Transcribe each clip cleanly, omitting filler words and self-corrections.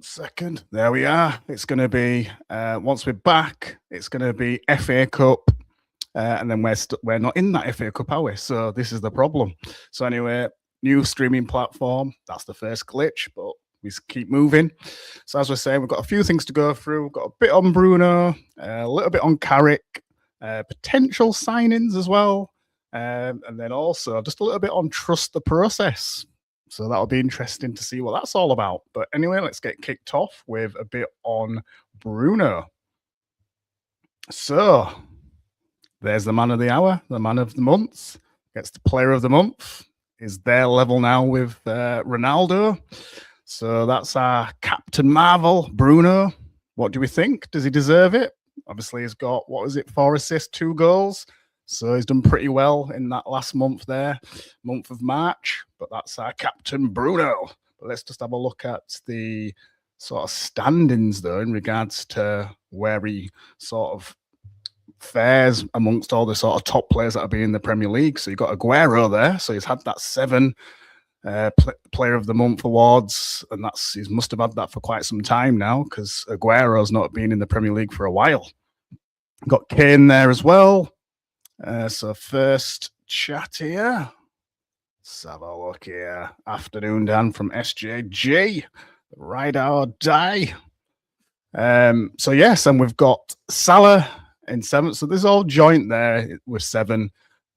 Second, there we are. It's going to be once we're back, it's going to be FA Cup, and then we're not in that FA Cup, are we? So this is the problem. So anyway, new streaming platform. That's the first glitch, but we keep moving. So as we're saying, we've got a few things to go through. We've got a bit on Bruno, a little bit on Carrick, potential signings as well, and then also just a little bit on trust the process. So that'll be interesting to see what that's all about. But anyway, let's get kicked off with a bit on Bruno. So there's the man of the hour, the man of the month, gets the player of the month, is their level now with Ronaldo. So that's our Captain Marvel, Bruno. What do we think? Does he deserve it? Obviously, he's got, 4 assists, 2 goals. So he's done pretty well in that last month there, month of March. But that's our Captain Bruno. But let's just have a look at the sort of standings, though, in regards to where he sort of fares amongst all the sort of top players that are being in the Premier League. So you've got Aguero there. So he's had that 7 Player of the Month awards, and he must have had that for quite some time now, because Aguero's not been in the Premier League for a while. Got Kane there as well. So first chat here. Let's have a look here. Afternoon, Dan from SJG. Ride or die. So yes, and we've got Salah in 7th. So there's all joint there with 7.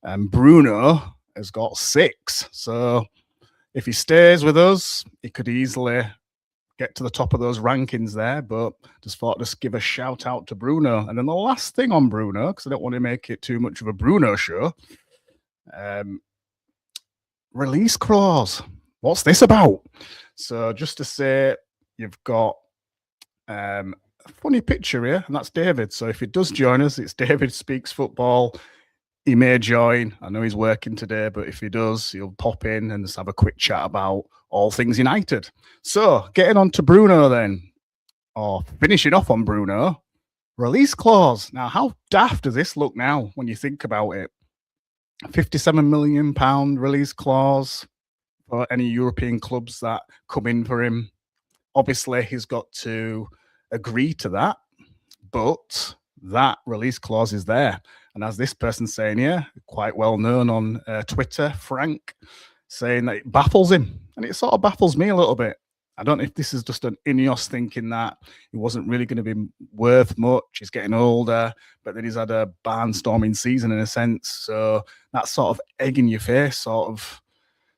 And Bruno has got 6. So if he stays with us, he could easily get to the top of those rankings there, but just thought just give a shout out to Bruno. And then the last thing on Bruno, because I don't want to make it too much of a Bruno show, release clause. What's this about? So just to say, you've got a funny picture here, and that's David. So if he does join us, it's David Speaks Football. He may join. I know he's working today, but if he does, he'll pop in and just have a quick chat about all things United. So getting on to Bruno then, or finishing off on Bruno, release clause. Now, how daft does this look now when you think about it? £57 million release clause for any European clubs that come in for him. Obviously, he's got to agree to that, but that release clause is there. And as this person saying here, quite well known on Twitter, Frank, saying that it baffles him. And it sort of baffles me a little bit. I don't know if this is just an Ineos thinking that he wasn't really going to be worth much. He's getting older, but then he's had a barnstorming season in a sense. So that sort of egg in your face sort of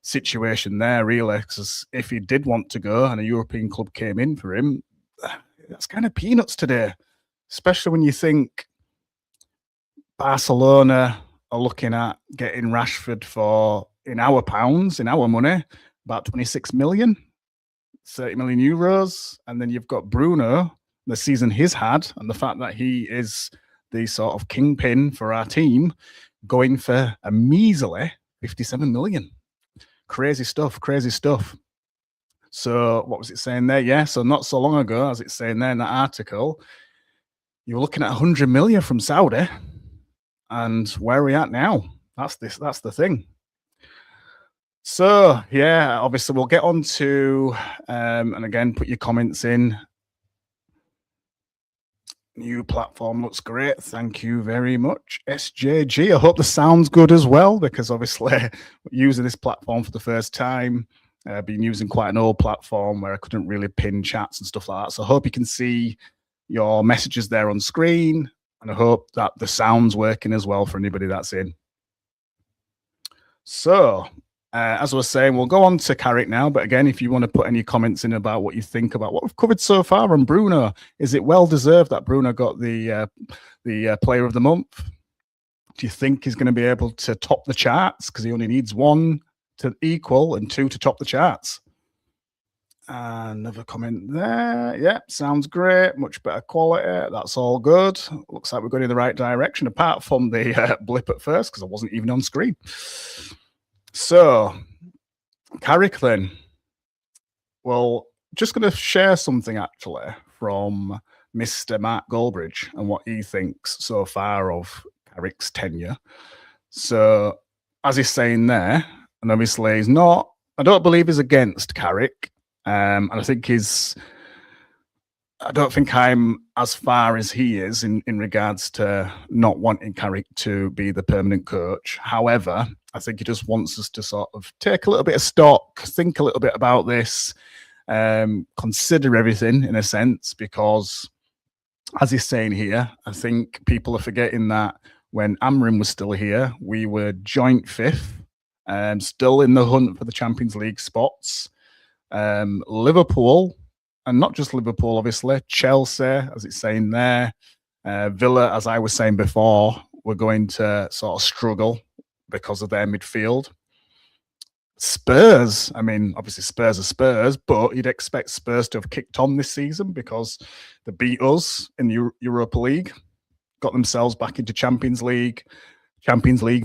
situation there, really. Because if he did want to go and a European club came in for him, that's kind of peanuts today. Especially when you think Barcelona are looking at getting Rashford for, in our pounds, in our money, about 26 million, 30 million euros. And then you've got Bruno, the season he's had, and the fact that he is the sort of kingpin for our team, going for a measly 57 million. Crazy stuff, crazy stuff. So what was it saying there? Yeah, so not so long ago, as it's saying there in that article, you were looking at 100 million from Saudi, and where are we at now? That's the thing. So yeah, obviously we'll get on to, and again, put your comments in. New platform looks great. Thank you very much, SJG. I hope the sound's good as well, because obviously using this platform for the first time, been using quite an old platform where I couldn't really pin chats and stuff like that. So I hope you can see your messages there on screen, and I hope that the sound's working as well for anybody that's in. So, as I was saying, we'll go on to Carrick now. But again, if you want to put any comments in about what you think about what we've covered so far on Bruno, is it well deserved that Bruno got the Player of the Month? Do you think he's going to be able to top the charts? Because he only needs 1 to equal and 2 to top the charts. Another comment there. Yeah, sounds great. Much better quality. That's all good. Looks like we're going in the right direction, apart from the blip at first, because I wasn't even on screen. So, Carrick then. Well, just going to share something actually from Mr. Mark Goldbridge and what he thinks so far of Carrick's tenure. So, as he's saying there, and obviously he's not, I don't believe he's against Carrick. And I think he's I don't think I'm as far as he is in regards to not wanting Carrick to be the permanent coach. However, I think he just wants us to sort of take a little bit of stock, think a little bit about this, consider everything in a sense, because as he's saying here, I think people are forgetting that when Amorim was still here, we were joint fifth, still in the hunt for the Champions League spots. Liverpool, and not just Liverpool, obviously, Chelsea, as it's saying there, Villa, as I was saying before, were going to sort of struggle because of their midfield. Spurs, I mean, obviously Spurs are Spurs, but you'd expect Spurs to have kicked on this season because they beat us in the Europa League, got themselves back into Champions League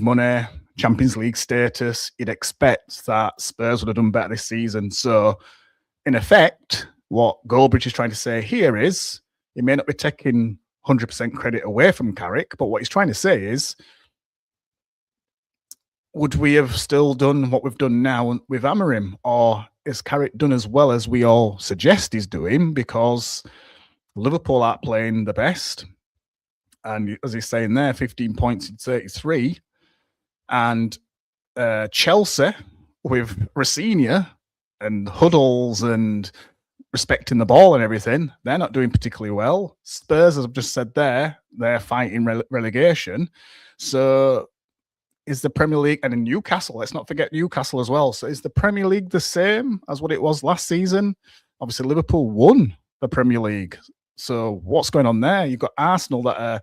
money, Champions League status. You'd expect that Spurs would have done better this season. So, in effect, what Goldbridge is trying to say here is he may not be taking 100% credit away from Carrick, but what he's trying to say is, would we have still done what we've done now with Amorim, or is Carrick done as well as we all suggest he's doing? Because Liverpool aren't playing the best, and as he's saying there, 15 points in 33, and Chelsea with Rafinha and Huddles and respecting the ball and everything, they're not doing particularly well. Spurs, as I've just said there, they're fighting relegation. So is the Premier League, and in Newcastle, let's not forget Newcastle as well. So is the Premier League the same as what it was last season? Obviously, Liverpool won the Premier League. So what's going on there? You've got Arsenal that are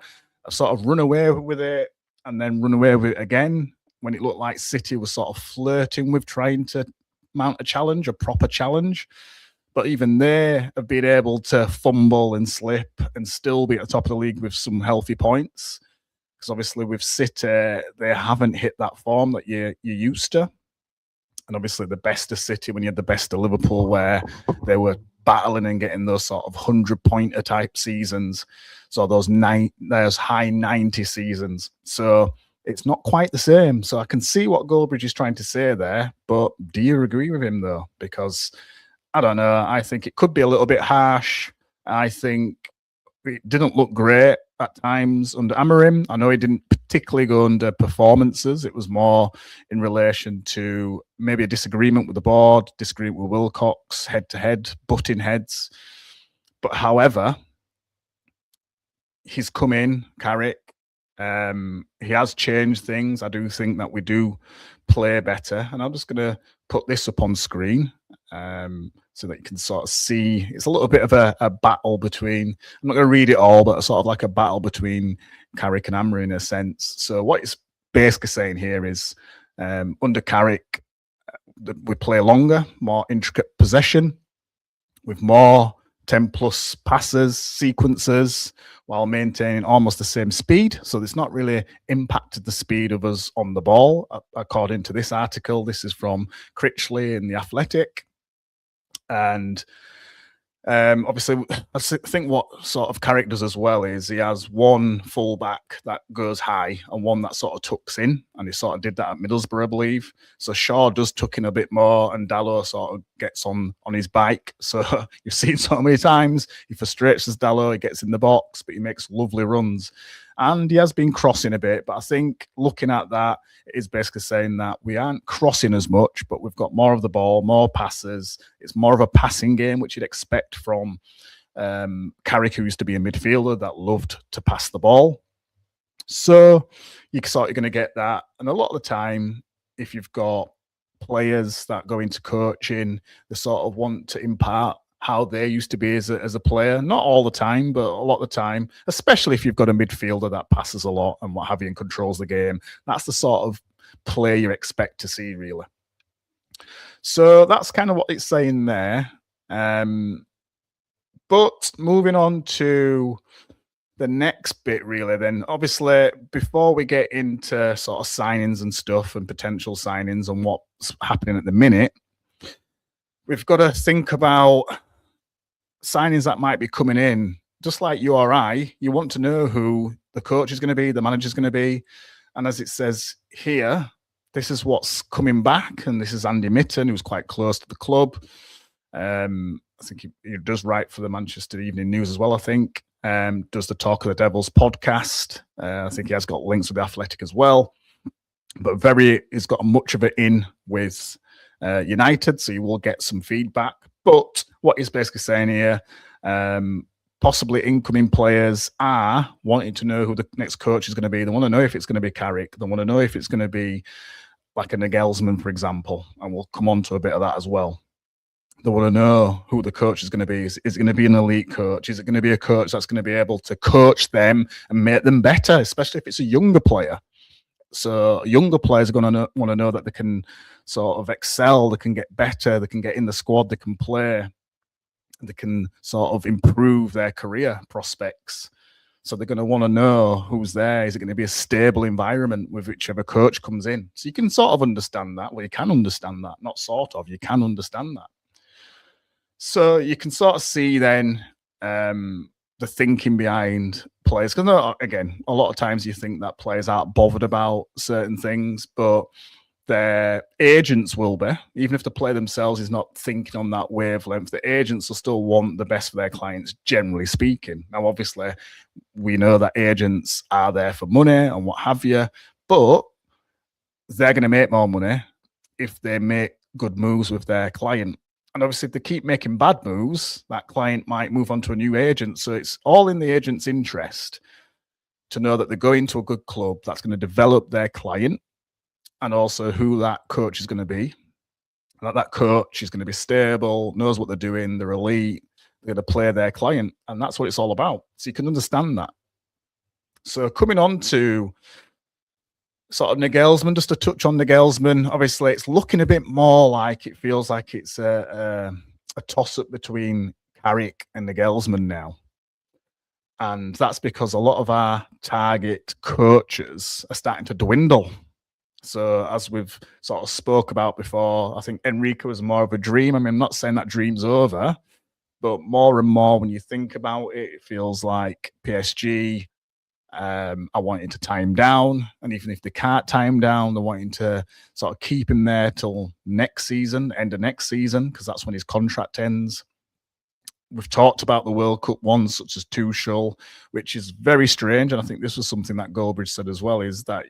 sort of run away with it and then run away with it again when it looked like City was sort of flirting with trying to mount a challenge, a proper challenge. But even they have been able to fumble and slip and still be at the top of the league with some healthy points. Because obviously with City, they haven't hit that form that you're used to. And obviously the best of City, when you had the best of Liverpool, where they were battling and getting those sort of 100-pointer type seasons. So those high 90 seasons. So it's not quite the same. So I can see what Goldbridge is trying to say there. But do you agree with him, though? Because I don't know. I think it could be a little bit harsh. I think it didn't look great at times under Amorim. I know he didn't particularly go under performances. It was more in relation to maybe a disagreement with the board, disagreement with Wilcox, head-to-head, butting heads. But however, he's come in, Carrick. He has changed things. I do think that we do play better. And I'm just going to put this up on screen so that you can sort of see. It's a little bit of a battle between, I'm not going to read it all, but sort of like a battle between Carrick and Amorim in a sense. So what it's basically saying here is under Carrick, we play longer, more intricate possession with more 10-plus passes, sequences, while maintaining almost the same speed. So it's not really impacted the speed of us on the ball. According to this article, this is from Critchley in The Athletic. And obviously, I think what sort of Carrick does as well is he has one fullback that goes high and one that sort of tucks in, and he sort of did that at Middlesbrough, I believe. So Shaw does tuck in a bit more, and Dalot sort of gets on his bike. So you've seen so many times he frustrates as Dalot, he gets in the box, but he makes lovely runs. And he has been crossing a bit, but I think looking at that, it is basically saying that we aren't crossing as much, but we've got more of the ball, more passes. It's more of a passing game, which you'd expect from Carrick, who used to be a midfielder that loved to pass the ball. So you're sort of going to get that. And a lot of the time, if you've got players that go into coaching, they sort of want to impart how they used to be as a player. Not all the time, but a lot of the time, especially if you've got a midfielder that passes a lot and what have you and controls the game. That's the sort of play you expect to see, really. So that's kind of what it's saying there. But moving on to the next bit, really, then obviously, before we get into sort of signings and stuff and potential signings and what's happening at the minute, we've got to think about signings that might be coming in. Just like you or I, you want to know who the coach is going to be, the manager is going to be. And as it says here, this is what's coming back. And this is Andy Mitten, who's quite close to the club. I think he does write for the Manchester Evening News as well, I think. Does the Talk of the Devils podcast. I think he has got links with the Athletic as well. But he's got much of it in with United, so you will get some feedback. But what he's basically saying here, possibly incoming players are wanting to know who the next coach is going to be. They want to know if it's going to be Carrick. They want to know if it's going to be like a Nagelsmann, for example. And we'll come on to a bit of that as well. They want to know who the coach is going to be. Is it going to be an elite coach? Is it going to be a coach that's going to be able to coach them and make them better, especially if it's a younger player? So younger players are going to want to know that they can sort of excel, they can get better, they can get in the squad, they can play, they can sort of improve their career prospects. So they're going to want to know who's there. Is it going to be a stable environment with whichever coach comes in? So you can sort of understand that. Well, you can understand that. Not sort of. You can understand that. So you can sort of see then the thinking behind players. Because again, a lot of times you think that players aren't bothered about certain things, but their agents will be. Even if the player themselves is not thinking on that wavelength, the agents will still want the best for their clients, generally speaking. Now, obviously, we know that agents are there for money and what have you, but they're going to make more money if they make good moves with their client. And obviously, if they keep making bad moves, that client might move on to a new agent. So it's all in the agent's interest to know that they're going to a good club that's going to develop their client, and also who that coach is going to be. That coach is going to be stable, knows what they're doing, they're elite, they're going to play their client. And that's what it's all about. So you can understand that. So coming on to sort of Nagelsmann, just to touch on Nagelsmann, obviously it's looking a bit more like it feels like it's a toss-up between Carrick and Nagelsmann now. And that's because a lot of our target coaches are starting to dwindle. So as we've sort of spoke about before, I think Enrique was more of a dream. I mean, I'm not saying that dream's over, but more and more when you think about it, it feels like PSG are wanting to tie him down. And even if they can't tie him down, they're wanting to sort of keep him there till next season, end of next season, because that's when his contract ends. We've talked about the World Cup ones, such as Tuchel, which is very strange. And I think this was something that Goldbridge said as well, is that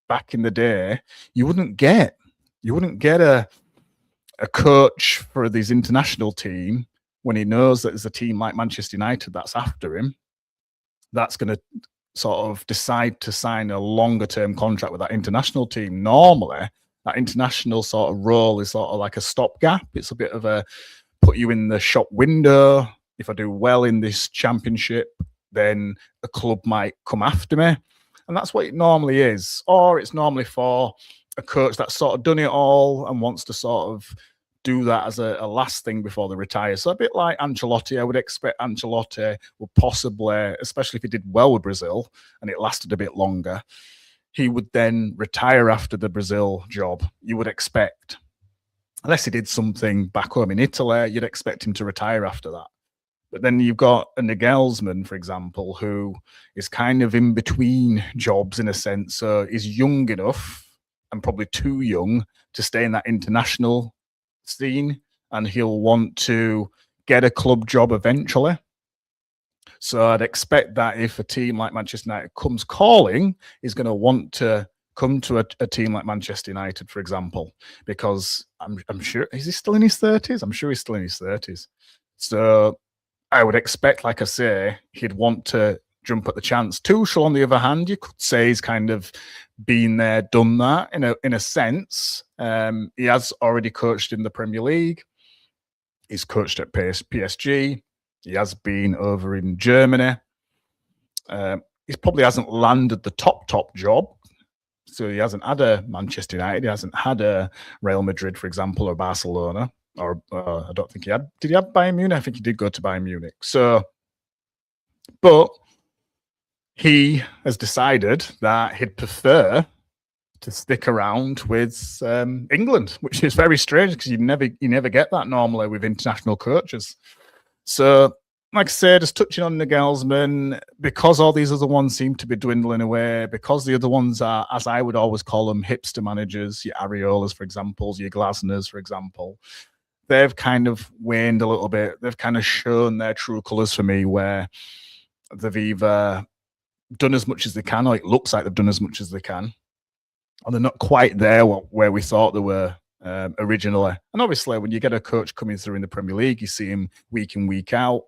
back in the day, you wouldn't get a coach for this international team when he knows that there's a team like Manchester United that's after him, that's going to sort of decide to sign a longer term contract with that international team. Normally, that international sort of role is sort of like a stopgap. It's a bit of a put you in the shop window. If I do well in this championship, then a club might come after me. And that's what it normally is. Or it's normally for a coach that's sort of done it all and wants to sort of do that as a last thing before they retire. So a bit like Ancelotti, I would expect Ancelotti would possibly, especially if he did well with Brazil and it lasted a bit longer, he would then retire after the Brazil job. You would expect, unless he did something back home in Italy, you'd expect him to retire after that. But then you've got a Nagelsmann, for example, who is kind of in between jobs in a sense. So he's young enough and probably too young to stay in that international scene, and he'll want to get a club job eventually. So I'd expect that if a team like Manchester United comes calling, he's going to want to come to a team like Manchester United, for example, because I'm sure, is he still in his 30s? I'm sure he's still in his 30s. So I would expect, like I say, he'd want to jump at the chance. Tuchel, on the other hand, you could say he's kind of been there, done that in a sense. He has already coached in the Premier League. He's coached at PSG. He has been over in Germany. He probably hasn't landed the top job. So he hasn't had a Manchester United. He hasn't had a Real Madrid, for example, or Barcelona. Or I don't think he had. Did he have Bayern Munich? I think he did go to Bayern Munich. So, but he has decided that he'd prefer to stick around with England, which is very strange because you never get that normally with international coaches. So, like I said, just touching on Nagelsmann, because all these other ones seem to be dwindling away, because the other ones are, as I would always call them, hipster managers, your Ariolas, for example, your Glasners, for example. they've kind of waned a little bit. They've kind of shown their true colours for me, where they've either done as much as they can, or it looks like they've done as much as they can, and they're not quite there where we thought they were originally. And obviously, when you get a coach coming through in the Premier League, you see him week in, week out,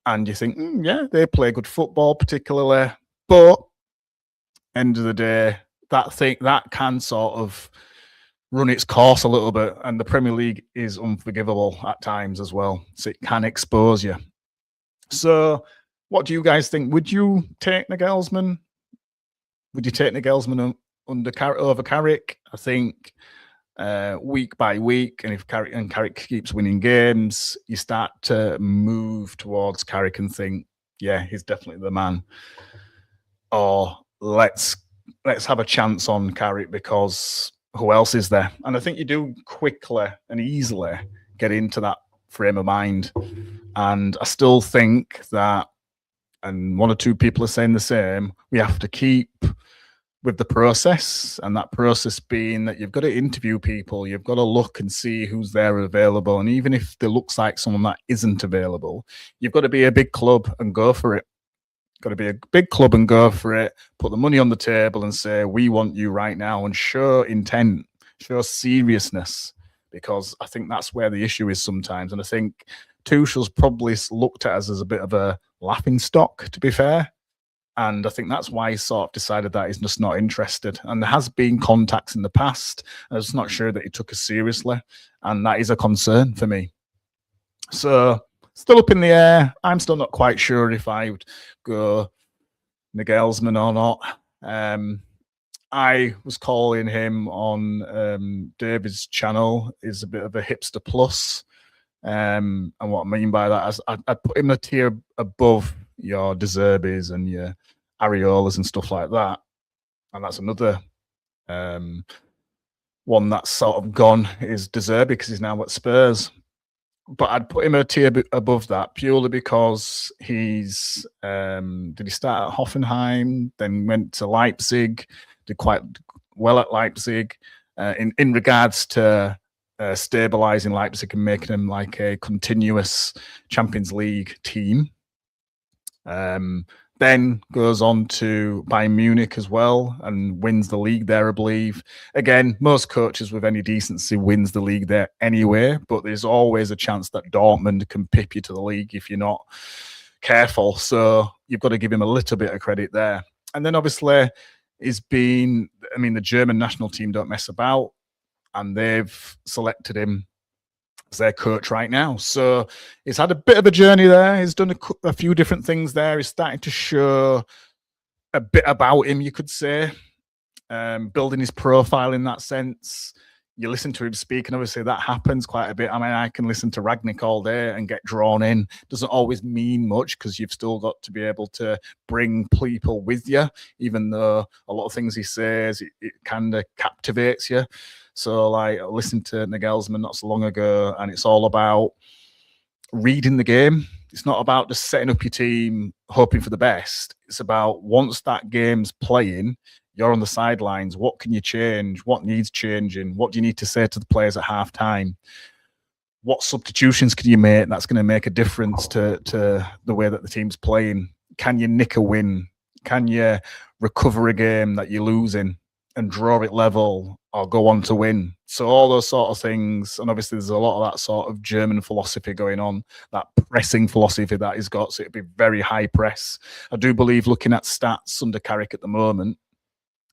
and you think, yeah, they play good football, particularly. But end of the day, that can sort of run its course a little bit, and the Premier League is unforgivable at times as well, so it can expose you. So, what do you guys think? Would you take Nagelsmann? Would you take Nagelsmann over Carrick? I think week by week, and if Carrick keeps winning games, you start to move towards Carrick and think, yeah, he's definitely the man. Or let's have a chance on Carrick, because who else is there? And I think you do quickly and easily get into that frame of mind. And I still think that, and one or two people are saying the same, we have to keep with the process, and that process being that you've got to interview people, you've got to look and see who's there available, and even if there looks like someone that isn't available, you've got to be a big club and go for it. Got to be a big club and go for it, put the money on the table and say, we want you right now, and show intent, show seriousness, because I think that's where the issue is sometimes. And I think Tuchel's probably looked at us as a bit of a laughing stock, to be fair. And I think that's why he sort of decided that he's just not interested. And there has been contacts in the past. I'm just not sure that he took us seriously. And that is a concern for me. So, still up in the air. I'm still not quite sure if I would go Nagelsmann or not. I was calling him on David's channel is a bit of a hipster plus. And what I mean by that is I'd put him a tier above your De Zerbis and your Areolas and stuff like that. And that's another one that's sort of gone, is De Zerbi, because he's now at Spurs. But I'd put him a tier above that, purely because he's did he start at Hoffenheim, then went to Leipzig, did quite well at Leipzig in regards to stabilizing Leipzig and making them like a continuous Champions League team. Then goes on to Bayern Munich as well and wins the league there, I believe. Again, most coaches with any decency wins the league there anyway, but there's always a chance that Dortmund can pip you to the league if you're not careful. So you've got to give him a little bit of credit there. And then obviously the German national team don't mess about, and they've selected him as their coach right now. So he's had a bit of a journey there. He's done a few different things there. He's starting to show a bit about him, you could say, building his profile in that sense. You listen to him speak, and obviously that happens quite a bit. I mean, I can listen to Ragnick all day and get drawn in. Doesn't always mean much, because you've still got to be able to bring people with you, even though a lot of things he says, it kind of captivates you. So, like, I listened to Nagelsmann not so long ago, and it's all about reading the game. It's not about just setting up your team, hoping for the best. It's about, once that game's playing, you're on the sidelines. What can you change? What needs changing? What do you need to say to the players at halftime? What substitutions can you make that's going to make a difference to the way that the team's playing? Can you nick a win? Can you recover a game that you're losing and draw it level, or go on to win? So all those sort of things. And obviously there's a lot of that sort of German philosophy going on, that pressing philosophy that he's got. So it'd be very high press. I do believe, looking at stats under Carrick at the moment,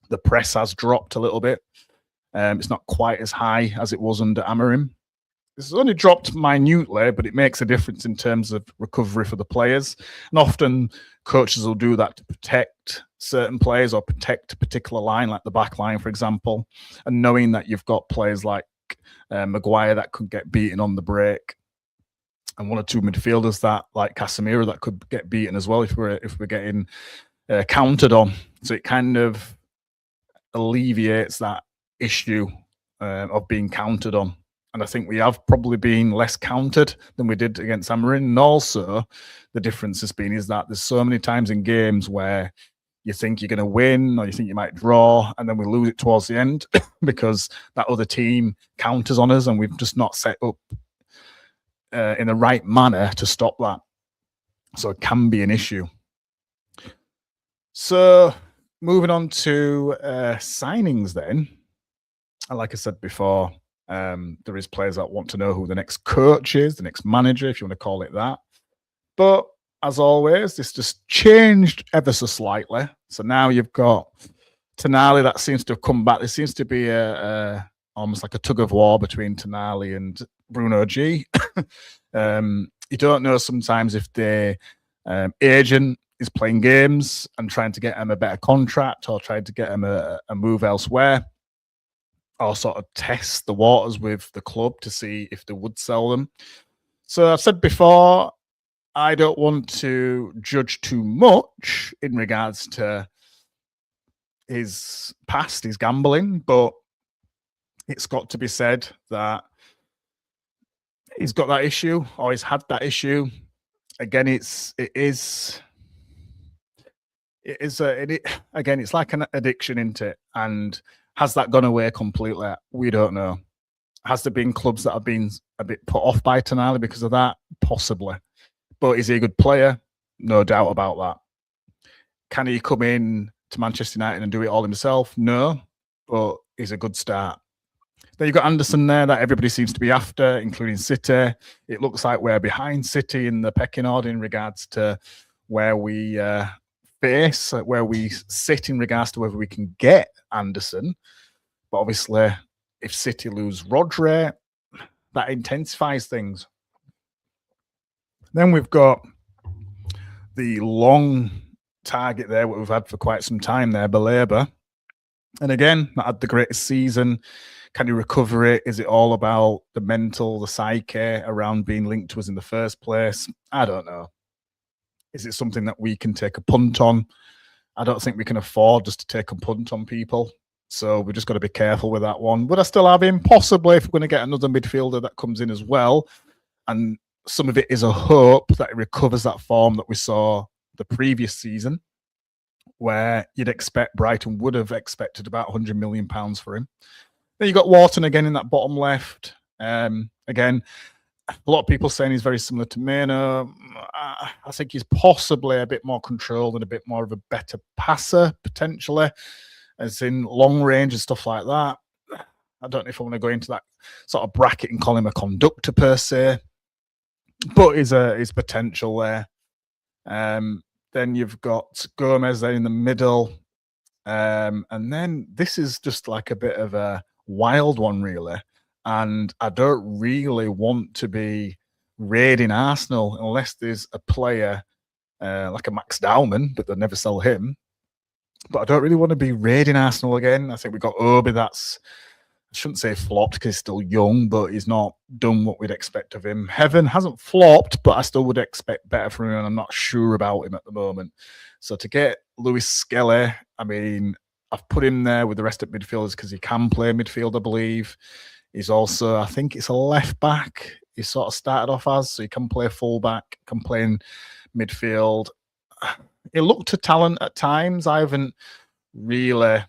the press has dropped a little bit. It's not quite as high as it was under Amorim. It's only dropped minutely, but it makes a difference in terms of recovery for the players. And often coaches will do that to protect certain players or protect a particular line, like the back line, for example. And knowing that you've got players like Maguire that could get beaten on the break, and one or two midfielders that, like Casemiro, that could get beaten as well if we're getting countered on. So it kind of alleviates that issue of being countered on. And I think we have probably been less countered than we did against Amorim. And also, the difference has been is that there's so many times in games where you think you're going to win, or you think you might draw, and then we lose it towards the end because that other team counters on us, and we've just not set up in the right manner to stop that. So it can be an issue. So moving on to signings then. Like I said before, there is players that want to know who the next coach is, the next manager, if you want to call it that. But as always, this just changed ever so slightly. So now you've got Tonali that seems to have come back. There seems to be a almost like a tug of war between Tonali and Bruno G. You don't know sometimes if the agent is playing games and trying to get him a better contract or trying to get him a move elsewhere, or sort of test the waters with the club to see if they would sell them. So I've said before, I don't want to judge too much in regards to his past, his gambling, but it's got to be said that he's got that issue, or he's had that issue. Again, it's like an addiction, isn't it? And has that gone away completely? We don't know. Has there been clubs that have been a bit put off by Tonali because of that? Possibly. But is he a good player? No doubt about that. Can he come in to Manchester United and do it all himself? No, but he's a good start. Then you've got Anderson there that everybody seems to be after, including City. It looks like we're behind City in the pecking order in regards to where we where we sit in regards to whether we can get Anderson. But obviously, if City lose Rodri, that intensifies things. Then we've got the long target there, what we've had for quite some time there, Baleba. And again, not had the greatest season. Can he recover it? Is it all about the mental, the psyche around being linked to us in the first place? I don't know. Is it something that we can take a punt on? I don't think we can afford just to take a punt on people. So we've just got to be careful with that one. Would I still have him? Possibly, if we're going to get another midfielder that comes in as well. And some of it is a hope that it recovers that form that we saw the previous season, where you'd expect Brighton would have expected about £100 million for him. Then you got Wharton again in that bottom left. Again, a lot of people saying he's very similar to Meno. I think he's possibly a bit more controlled and a bit more of a better passer, potentially, as in long range and stuff like that. I don't know if I want to go into that sort of bracket and call him a conductor per se, but his potential there. Then you've got Gomez there in the middle. And then this is just like a bit of a wild one, really. And I don't really want to be raiding Arsenal unless there's a player like a Max Dowman, but they'll never sell him. But I don't really want to be raiding Arsenal again. I think we've got Obi that's, I shouldn't say flopped because he's still young, but he's not done what we'd expect of him. Heaven hasn't flopped, but I still would expect better from him, and I'm not sure about him at the moment. So to get Lewis Skelly, I mean, I've put him there with the rest of midfielders because he can play midfield, I believe. He's also, I think it's a left back. He sort of started off as, so he can play full back, can play in midfield. He looked a talent at times. I haven't really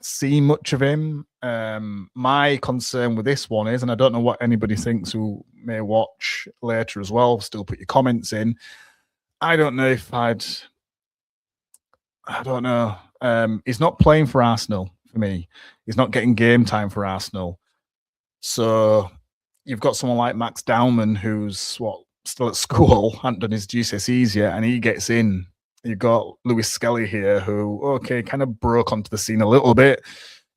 seen much of him. My concern with this one is, and I don't know what anybody thinks who may watch later as well, still put your comments in. I don't know if I don't know. He's not playing for Arsenal for me. He's not getting game time for Arsenal. So you've got someone like Max Dowman, who's still at school, hadn't done his GCSEs yet, and he gets in. You've got Lewis Skelly here, who, kind of broke onto the scene a little bit.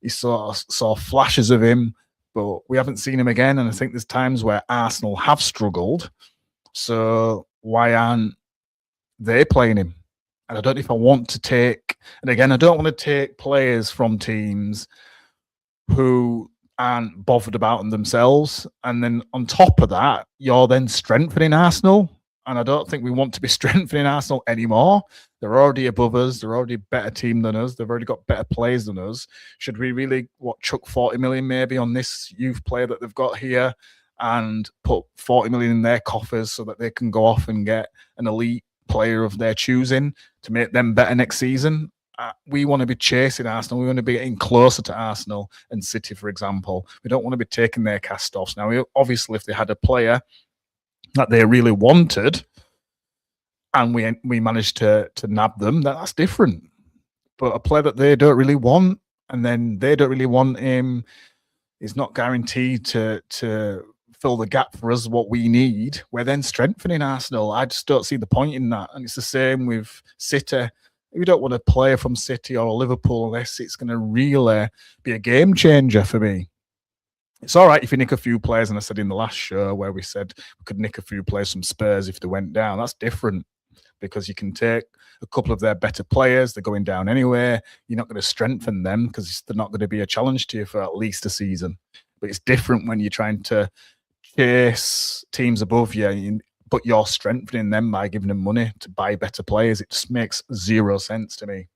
You saw flashes of him, but we haven't seen him again. And I think there's times where Arsenal have struggled. So why aren't they playing him? And I don't know if I want to take, and again, I don't want to take players from teams who aren't bothered about them themselves. And then on top of that, you're then strengthening Arsenal. And I don't think we want to be strengthening Arsenal anymore. They're already above us. They're already a better team than us. They've already got better players than us. Should we really, chuck 40 million maybe on this youth player that they've got here and put 40 million in their coffers so that they can go off and get an elite player of their choosing to make them better next season? we want to be chasing Arsenal. We want to be getting closer to Arsenal and City, for example. We don't want to be taking their cast-offs. Now, obviously, if they had a player that they really wanted and we managed to nab them, that's different. But a player that they don't really want, and then they don't really want him, is not guaranteed to fill the gap for us what we need. We're then strengthening Arsenal. I just don't see the point in that. And it's the same with City. We don't want a player from City or Liverpool unless it's going to really be a game changer for me. It's all right if you nick a few players, and I said in the last show where we said we could nick a few players from Spurs if they went down. That's different, because you can take a couple of their better players. They're going down anyway. You're not going to strengthen them because they're not going to be a challenge to you for at least a season. But it's different when you're trying to chase teams above you, but you're strengthening them by giving them money to buy better players. It just makes zero sense to me.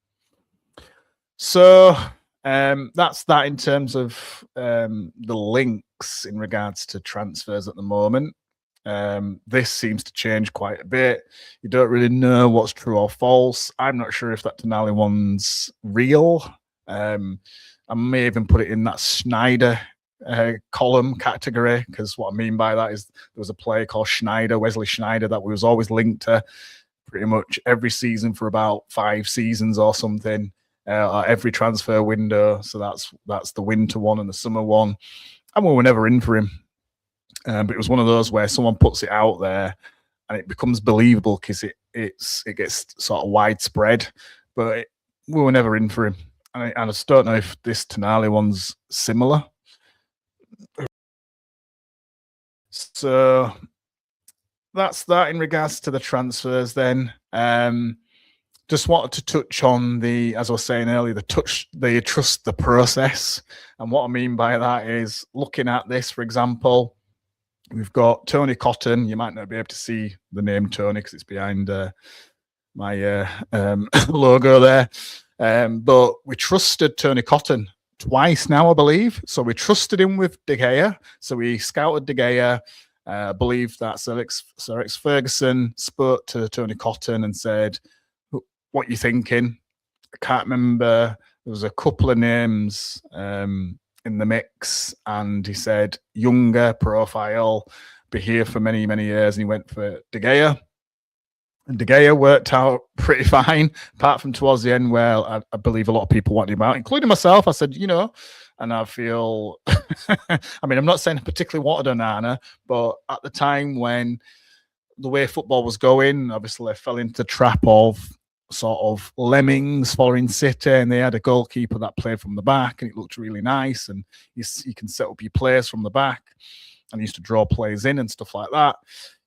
So that's that in terms of the links in regards to transfers at the moment. This seems to change quite a bit. You don't really know what's true or false. I'm not sure if that Tonali one's real. I may even put it in that Schneider column category, because what I mean by that is there was a player called Wesley Schneider, that was always linked to pretty much every season for about 5 seasons or something, or every transfer window. So that's the winter one and the summer one, and we were never in for him. But it was one of those where someone puts it out there and it becomes believable because it gets sort of widespread. But we were never in for him. And I just don't know if this Tonali one's similar. So that's that in regards to the transfers then. Just wanted to touch on as I was saying earlier, the trust the process. And what I mean by that is looking at this, for example, we've got Tony Cotton. You might not be able to see the name Tony because it's behind my logo there. But we trusted Tony Cotton twice now, I believe. So we trusted him with De Gea. So we scouted De Gea. I believe that Sir Alex Ferguson spoke to Tony Cotton and said, "What you thinking?" I can't remember. There was a couple of names in the mix, and he said younger profile, be here for many, many years, and he went for De Gea. And De Gea worked out pretty fine, apart from towards the end where I believe a lot of people wanted him out, including myself. I said, and I feel, I mean, I'm not saying I particularly wanted Onana, but at the time when the way football was going, obviously I fell into the trap of sort of lemmings following City, and they had a goalkeeper that played from the back, and it looked really nice, and you can set up your players from the back, and used to draw players in and stuff like that.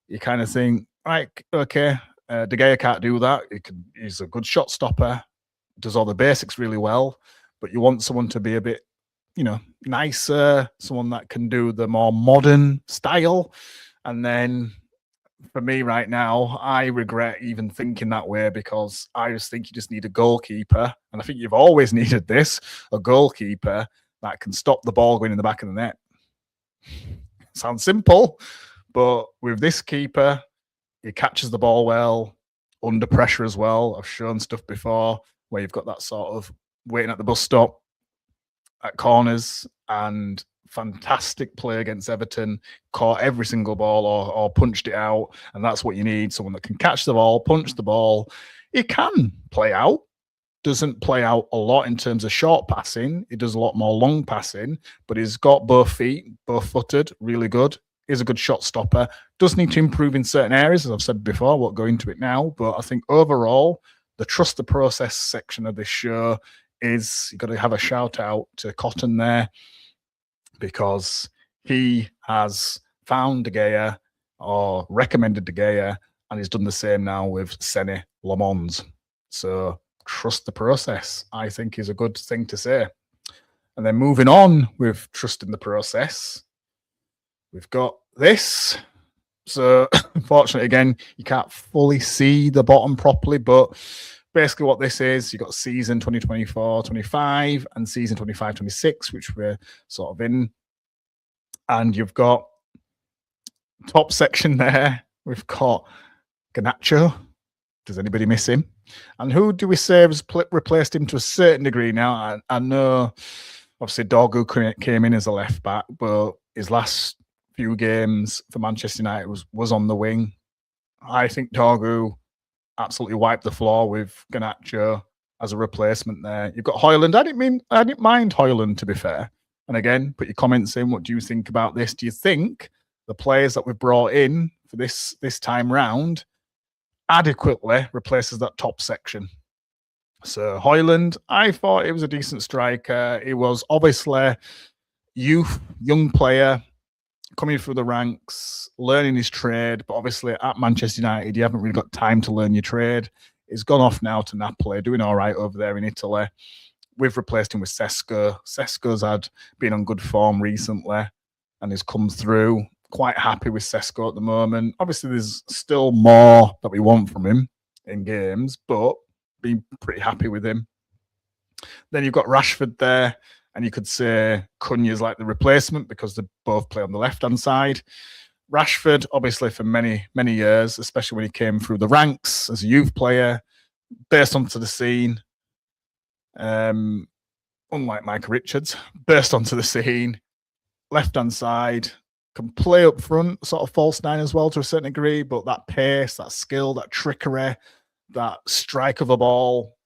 You kind of think, right, okay, De Gea can't do that. He's a good shot stopper, does all the basics really well, but you want someone to be a bit, nicer, someone that can do the more modern style. And then for me right now, I regret even thinking that way, because I just think you just need a goalkeeper. And I think you've always needed this, a goalkeeper that can stop the ball going in the back of the net. Sounds simple, but with this keeper, he catches the ball well, under pressure as well. I've shown stuff before where you've got that sort of waiting at the bus stop at corners, and fantastic play against Everton, caught every single ball or punched it out. And that's what you need, someone that can catch the ball, punch the ball. It can play out, doesn't play out a lot in terms of short passing. It does a lot more long passing, but he's got both feet, both footed, really good. Is a good shot stopper. Does need to improve in certain areas, as I've said before. I won't go into it now, but I think overall, the trust the process section of this show is, you've got to have a shout out to Cotton there, because he has found De Gea or recommended De Gea, and he's done the same now with Sene Lamons. So trust the process, I think, is a good thing to say. And then moving on with trusting the process, we've got this. So unfortunately, again, you can't fully see the bottom properly, but basically what this is, you've got season 2024-25 and season 25-26, which we're sort of in. And you've got top section there. We've got Garnacho. Does anybody miss him? And who do we say has replaced him to a certain degree now? I know, obviously, Dorgu came in as a left back, but his last few games for Manchester United was on the wing. I think Dorgu absolutely wiped the floor with Garnacho as a replacement there. You've got Højlund. I didn't mind Højlund, to be fair. And again, put your comments in. What do you think about this? Do you think the players that we've brought in for this time round adequately replaces that top section? So Højlund, I thought he was a decent striker. He was obviously young player, coming through the ranks, learning his trade. But obviously at Manchester United, you haven't really got time to learn your trade. He's gone off now to Napoli, doing all right over there in Italy. We've replaced him with Sesko. Sesko's been on good form recently and has come through. Quite happy with Sesko at the moment. Obviously, there's still more that we want from him in games, but been pretty happy with him. Then you've got Rashford there, and you could say Cunha's like the replacement because they both play on the left-hand side. Rashford, obviously, for many, many years, especially when he came through the ranks as a youth player, burst onto the scene. Unlike Micah Richards, burst onto the scene, left-hand side, can play up front, sort of false nine as well to a certain degree, but that pace, that skill, that trickery, that strike of a ball,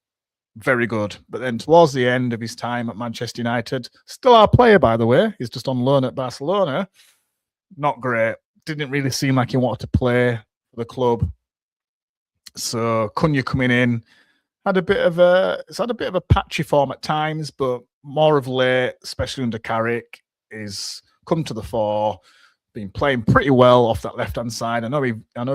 very good. But then towards the end of his time at Manchester United, still our player, by the way, he's just on loan at Barcelona, not great. Didn't really seem like he wanted to play for the club. So Cunha coming in, had a bit of a patchy form at times, but more of late, especially under Carrick, is come to the fore, been playing pretty well off that left-hand side. I know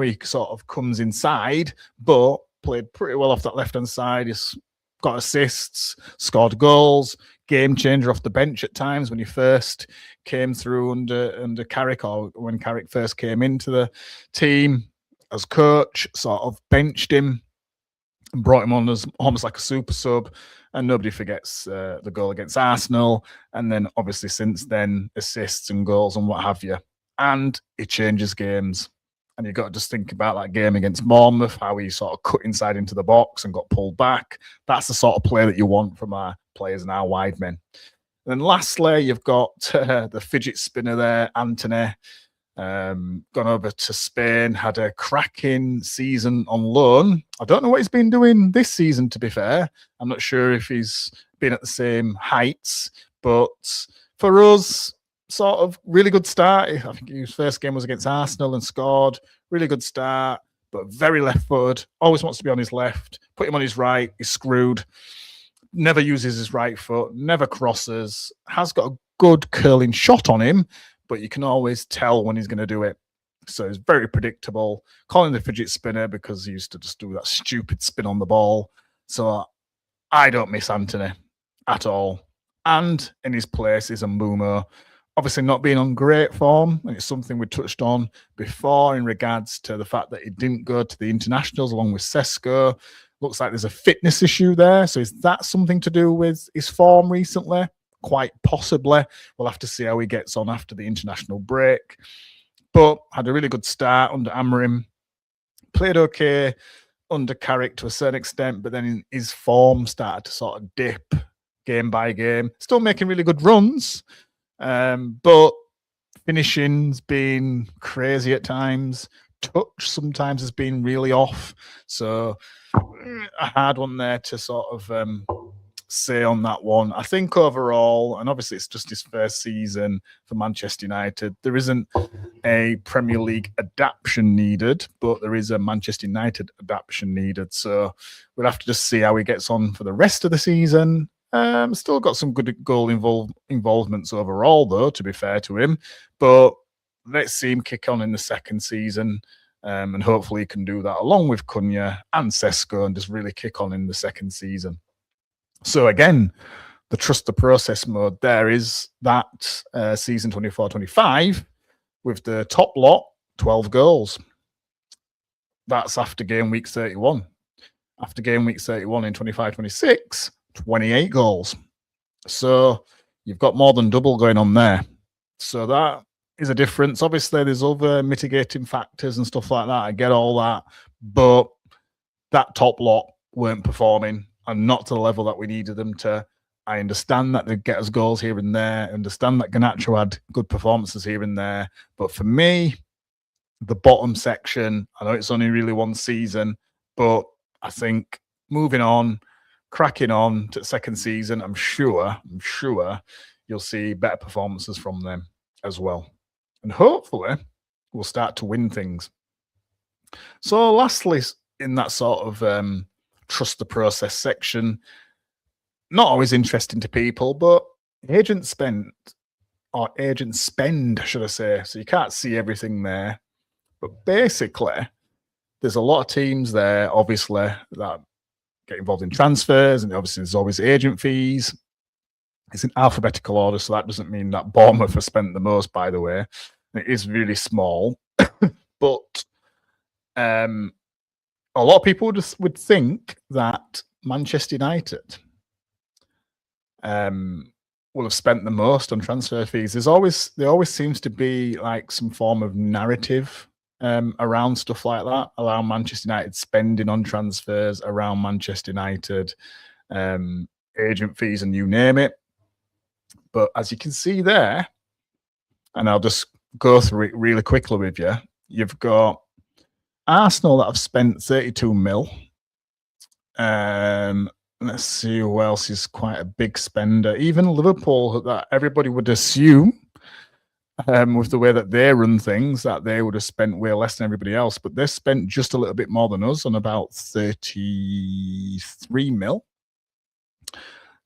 he sort of comes inside, but played pretty well off that left-hand side. He's got assists, scored goals, game changer off the bench at times when he first came through under Carrick, or when Carrick first came into the team as coach, sort of benched him and brought him on as almost like a super sub. And nobody forgets the goal against Arsenal. And then obviously since then, assists and goals and what have you. And he changes games. And you've got to just think about that game against Bournemouth, how he sort of cut inside into the box and got pulled back. That's the sort of player that you want from our players and our wide men. And then lastly, you've got the fidget spinner there, Anthony. Gone over to Spain, had a cracking season on loan. I don't know what he's been doing this season, to be fair. I'm not sure if he's been at the same heights, but for us, sort of really good start. I think his first game was against Arsenal and scored. Really good start, but very left-footed. Always wants to be on his left. Put him on his right, he's screwed. Never uses his right foot, never crosses. Has got a good curling shot on him, but you can always tell when he's going to do it. So it's very predictable. Calling the fidget spinner because he used to just do that stupid spin on the ball. So I don't miss Anthony at all. And in his place is Mbumo. Obviously not being on great form, and it's something we touched on before in regards to the fact that he didn't go to the internationals along with Sesko. Looks like there's a fitness issue there. So is that something to do with his form recently? Quite possibly. We'll have to see how he gets on after the international break. But had a really good start under Amorim. Played okay under Carrick to a certain extent, but then his form started to sort of dip game by game. Still making really good runs, but finishing's been crazy at times. Touch sometimes has been really off. So a hard one there to sort of say on that one. I think overall, and obviously it's just his first season for Manchester United, there isn't a Premier League adaptation needed, but there is a Manchester United adaptation needed. So we'll have to just see how he gets on for the rest of the season. Still got some good goal involvements overall, though, to be fair to him. But let's see him kick on in the second season. And hopefully he can do that along with Cunha and Sesko and just really kick on in the second season. So again, the trust the process mode there is that season 24-25 with the top lot, 12 goals. That's after game week 31. After game week 31 in 25-26, 28 goals. So you've got more than double going on there. So that is a difference. Obviously, there's other mitigating factors and stuff like that. I get all that. But that top lot weren't performing and not to the level that we needed them to. I understand that they get us goals here and there. I understand that Garnacho had good performances here and there. But for me, the bottom section, I know it's only really one season, but I think moving on, cracking on to the second season, I'm sure you'll see better performances from them as well. And hopefully we'll start to win things. So lastly, in that sort of trust the process section, not always interesting to people, but agent spend, should I say. So you can't see everything there. But basically, there's a lot of teams there, obviously, that get involved in transfers, and obviously there's always agent fees. It's in alphabetical order, so that doesn't mean that Bournemouth has spent the most, by the way. It is really small. But a lot of people just would think that Manchester United will have spent the most on transfer fees. There always seems to be like some form of narrative around stuff like that, around Manchester United spending on transfers, around Manchester United agent fees, and you name it. But as you can see there, and I'll just go through it really quickly with you, you've got Arsenal that have spent 32 mil. Let's see who else is quite a big spender. Even Liverpool, that everybody would assume, with the way that they run things, that they would have spent way less than everybody else. But they spent just a little bit more than us on about 33 mil.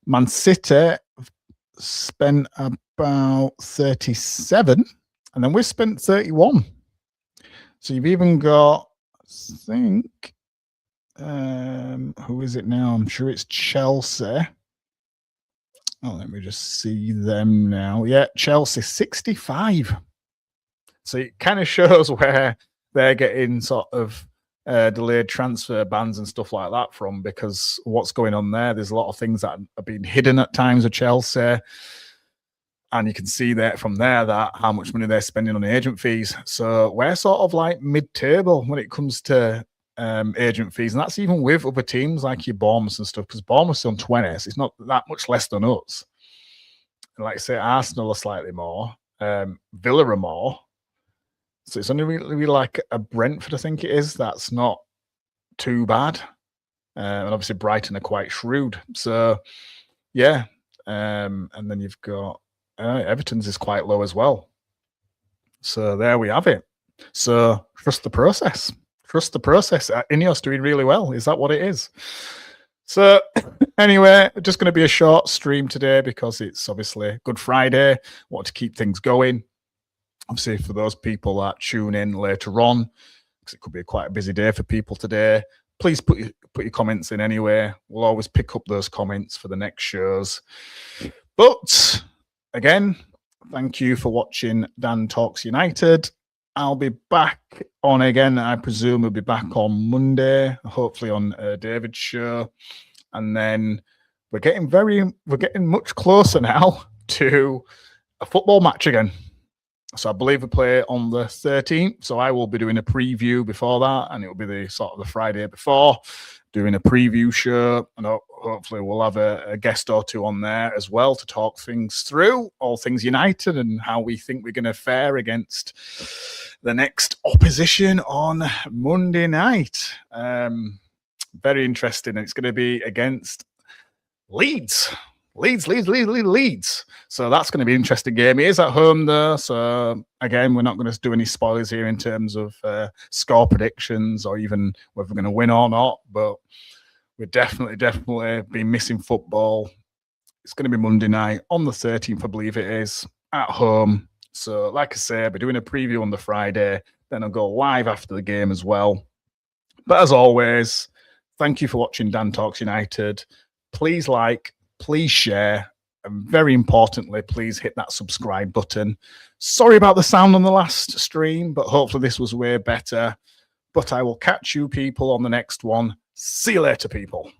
Man City spent about 37, and then we spent 31. So you've even got, I think, who is it now? I'm sure it's Chelsea. Oh, let me just see them now. Yeah, Chelsea, 65. So it kind of shows where they're getting sort of delayed transfer bans and stuff like that from, because what's going on there, there's a lot of things that are being hidden at times with Chelsea. And you can see that from there that how much money they're spending on agent fees. So we're sort of like mid-table when it comes to agent fees, and that's even with other teams like your Bournemouth and stuff, because Bournemouth's on 20, so it's not that much less than us. And like I say, Arsenal are slightly more, Villa are more, so it's only really like a Brentford, I think it is, that's not too bad. And obviously Brighton are quite shrewd, so yeah. And then you've got Everton's is quite low as well. So there we have it. So trust the process. Trust the process. Ineos doing really well. Is that what it is? So anyway, just going to be a short stream today because it's obviously Good Friday. Want to keep things going. Obviously, for those people that tune in later on, because it could be quite a busy day for people today, please put your comments in anyway. We'll always pick up those comments for the next shows. But again, thank you for watching Dan Talks United. I'll be back on again. I presume we'll be back on Monday, hopefully on David's show. And then we're getting much closer now to a football match again. So I believe we play on the 13th. So I will be doing a preview before that, and it will be the sort of the Friday before, doing a preview show, and hopefully we'll have a guest or two on there as well to talk things through, all things United, and how we think we're going to fare against the next opposition on Monday night. Very interesting. It's going to be against Leeds. Leeds. So that's going to be an interesting game. It is at home though, so again, we're not going to do any spoilers here in terms of score predictions or even whether we're going to win or not, but we're definitely been missing football. It's going to be Monday night on the 13th, I believe it is, at home. So like I say, I'll be doing a preview on the Friday, then I'll go live after the game as well. But as always, thank you for watching Dan Talks United. Please like, please share, and very importantly, please hit that subscribe button. Sorry about the sound on the last stream, but hopefully this was way better. But I will catch you people on the next one. See you later, people.